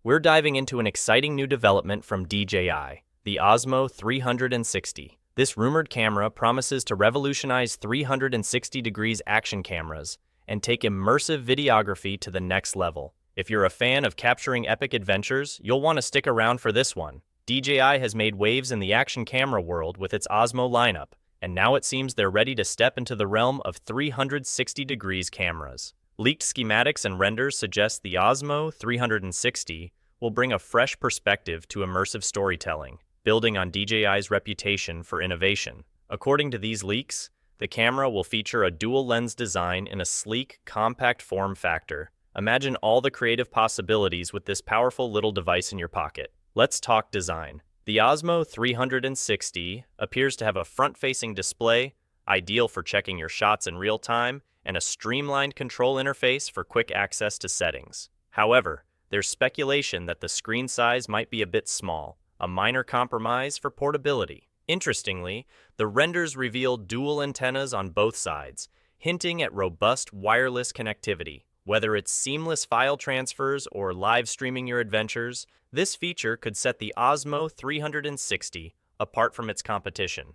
We're diving into an exciting new development from DJI, the Osmo 360. This rumored camera promises to revolutionize 360 degrees action cameras and take immersive videography to the next level. If you're a fan of capturing epic adventures, you'll want to stick around for this one. DJI has made waves in the action camera world with its Osmo lineup, and now it seems they're ready to step into the realm of 360 degrees cameras. Leaked schematics and renders suggest the Osmo 360 will bring a fresh perspective to immersive storytelling, building on DJI's reputation for innovation. According to these leaks, the camera will feature a dual-lens design in a sleek, compact form factor. Imagine all the creative possibilities with this powerful little device in your pocket. Let's talk design. The Osmo 360 appears to have a front-facing display, ideal for checking your shots in real time, and a streamlined control interface for quick access to settings. However, there's speculation that the screen size might be a bit small, a minor compromise for portability. Interestingly, the renders reveal dual antennas on both sides, hinting at robust wireless connectivity. Whether it's seamless file transfers or live streaming your adventures, this feature could set the Osmo 360 apart from its competition.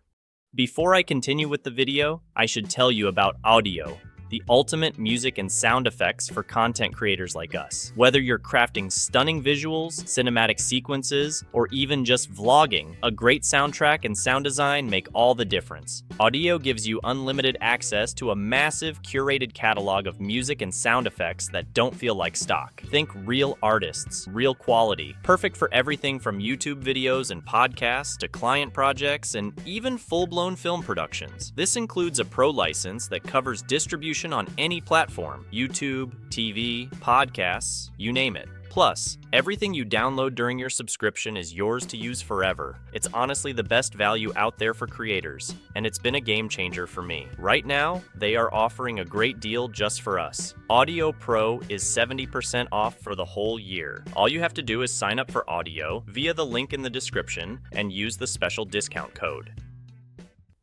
Before I continue with the video, I should tell you about audio, the ultimate music and sound effects for content creators like us. Whether you're crafting stunning visuals, cinematic sequences, or even just vlogging, a great soundtrack and sound design make all the difference. Audio gives you unlimited access to a massive curated catalog of music and sound effects that don't feel like stock. Think real artists, real quality, perfect for everything from YouTube videos and podcasts to client projects and even full-blown film productions. This includes a pro license that covers distribution on any platform, YouTube, TV, podcasts, you name it. Plus, everything you download during your subscription is yours to use forever. It's honestly the best value out there for creators, and it's been a game changer for me. Right now, they are offering a great deal just for us. Audio Pro is 70% off for the whole year. All you have to do is sign up for Audio via the link in the description and use the special discount code.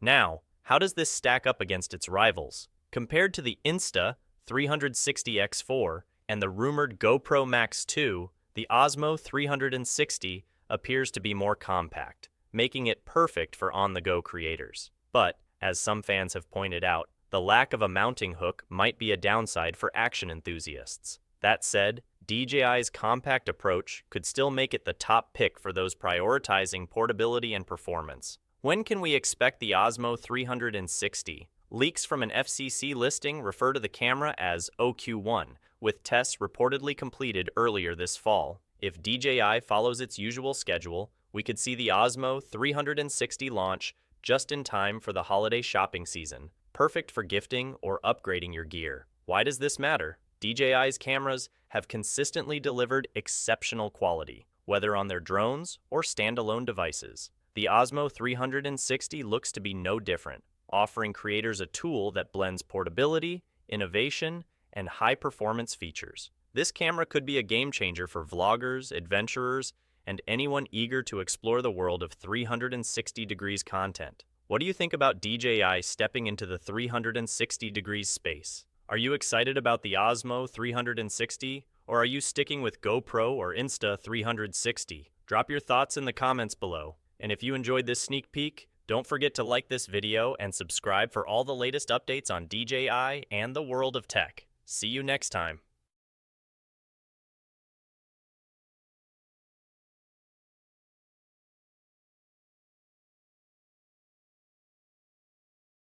Now, how does this stack up against its rivals? Compared to the Insta360 X4 and the rumored GoPro Max 2, the Osmo 360 appears to be more compact, making it perfect for on-the-go creators. But, as some fans have pointed out, the lack of a mounting hook might be a downside for action enthusiasts. That said, DJI's compact approach could still make it the top pick for those prioritizing portability and performance. When can we expect the Osmo 360? Leaks from an FCC listing refer to the camera as OQ1, with tests reportedly completed earlier this fall. If DJI follows its usual schedule, we could see the Osmo 360 launch just in time for the holiday shopping season, perfect for gifting or upgrading your gear. Why does this matter? DJI's cameras have consistently delivered exceptional quality, whether on their drones or standalone devices. The Osmo 360 looks to be no different, offering creators a tool that blends portability, innovation, and high-performance features. This camera could be a game-changer for vloggers, adventurers, and anyone eager to explore the world of 360 degrees content. What do you think about DJI stepping into the 360 degrees space? Are you excited about the Osmo 360, or are you sticking with GoPro or Insta360? Drop your thoughts in the comments below. And if you enjoyed this sneak peek, don't forget to like this video and subscribe for all the latest updates on DJI and the world of tech. See you next time.